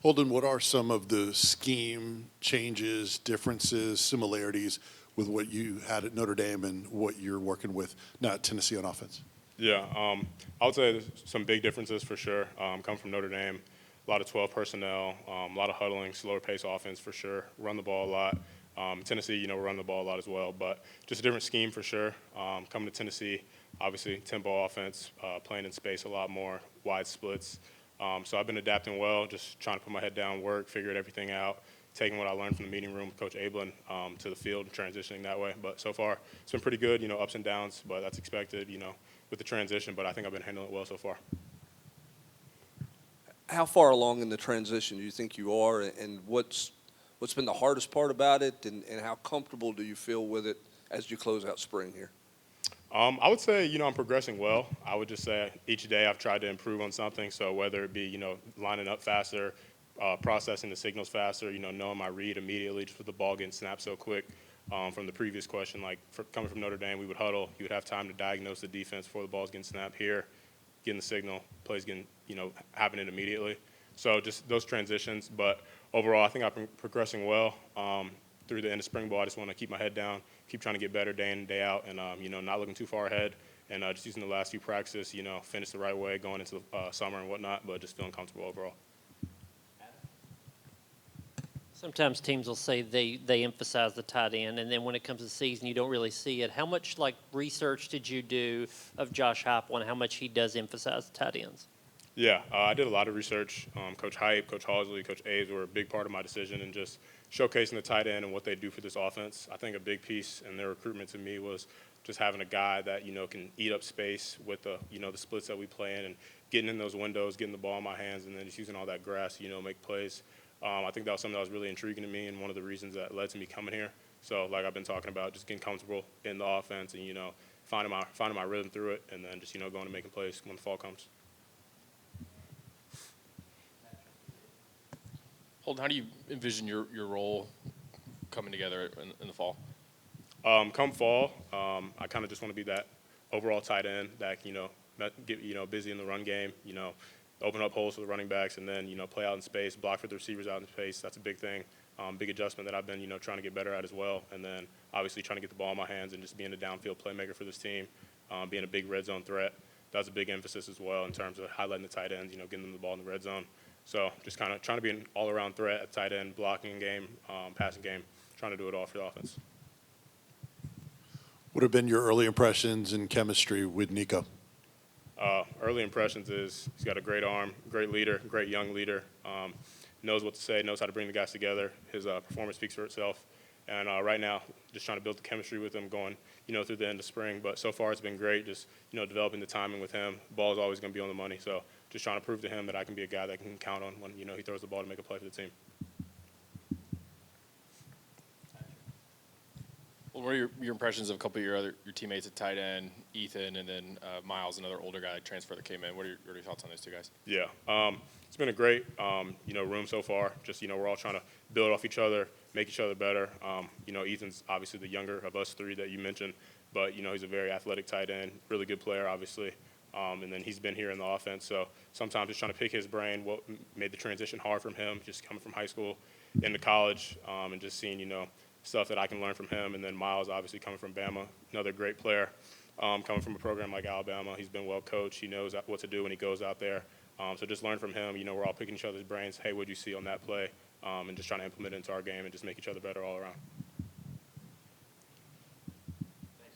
Holden, what are some of the scheme changes, differences, similarities with what you had at Notre Dame and what you're working with now at Tennessee on offense? Yeah, I would say there's some big differences for sure. Come from Notre Dame, a lot of 12 personnel, a lot of huddling, slower pace offense for sure. Run the ball a lot. Tennessee, we run the ball a lot as well, but just a different scheme for sure. Coming to Tennessee, obviously tempo offense, playing in space a lot more, wide splits. So I've been adapting well, just trying to put my head down, work, figuring everything out, taking what I learned from the meeting room with Coach Ablin to the field, transitioning that way. But so far, it's been pretty good, ups and downs, but that's expected, with the transition. But I think I've been handling it well so far. How far along in the transition do you think you are, and what's been the hardest part about it, and how comfortable do you feel with it as you close out spring here? I would say, I'm progressing well. I would just say each day I've tried to improve on something. So whether it be, lining up faster, processing the signals faster, knowing my read immediately just with the ball getting snapped so quick. From the previous question, coming from Notre Dame, we would huddle. You would have time to diagnose the defense before the ball's getting snapped. Here, getting the signal, plays getting, happening immediately. So just those transitions. But overall, I think I've been progressing well. Through the end of spring ball, I just want to keep my head down, keep trying to get better day in, day out, and, not looking too far ahead. And just using the last few practices, finish the right way going into the summer and whatnot, but just feeling comfortable overall. Sometimes teams will say they emphasize the tight end, and then when it comes to the season, you don't really see it. How much research did you do of Josh Heupel and how much he does emphasize the tight ends? Yeah, I did a lot of research. Coach Hype, Coach Halsley, Coach Aves were a big part of my decision, and just showcasing the tight end and what they do for this offense. I think a big piece in their recruitment to me was just having a guy that can eat up space with the the splits that we play in, and getting in those windows, getting the ball in my hands, and then just using all that grass make plays. I think that was something that was really intriguing to me, and one of the reasons that led to me coming here. So like I've been talking about, just getting comfortable in the offense and finding my rhythm through it, and then just going and making plays when the fall comes. Holden, how do you envision your role coming together in the fall? Come fall, I kind of just want to be that overall tight end that that get busy in the run game, open up holes for the running backs, and then play out in space, block for the receivers out in space. That's a big thing, big adjustment that I've been trying to get better at as well. And then obviously trying to get the ball in my hands and just being a downfield playmaker for this team, being a big red zone threat. That's a big emphasis as well in terms of highlighting the tight ends, getting them the ball in the red zone. So just kind of trying to be an all-around threat at tight end, blocking game, passing game, trying to do it all for the offense. What have been your early impressions in chemistry with Nico? Early impressions is he's got a great arm, great leader, great young leader, knows what to say, knows how to bring the guys together. His performance speaks for itself. And right now, just trying to build the chemistry with him going, through the end of spring. But so far, it's been great. Just, developing the timing with him. The ball is always going to be on the money. So just trying to prove to him that I can be a guy that I can count on when, he throws the ball to make a play for the team. Well, what are your impressions of a couple of your teammates at tight end, Ethan, and then Miles, another older guy transfer that came in? What are your thoughts on those two guys? Yeah, it's been a great, room so far. Just, we're all trying to build off each other, make each other better. Ethan's obviously the younger of us three that you mentioned, but, he's a very athletic tight end, really good player, obviously. And then he's been here in the offense. So sometimes just trying to pick his brain, what made the transition hard from him, just coming from high school into college, and just seeing, stuff that I can learn from him. And then Miles, obviously coming from Bama, another great player, coming from a program like Alabama. He's been well coached. He knows what to do when he goes out there. So just learn from him. We're all picking each other's brains. Hey, what'd you see on that play? And just trying to implement it into our game and just make each other better all around.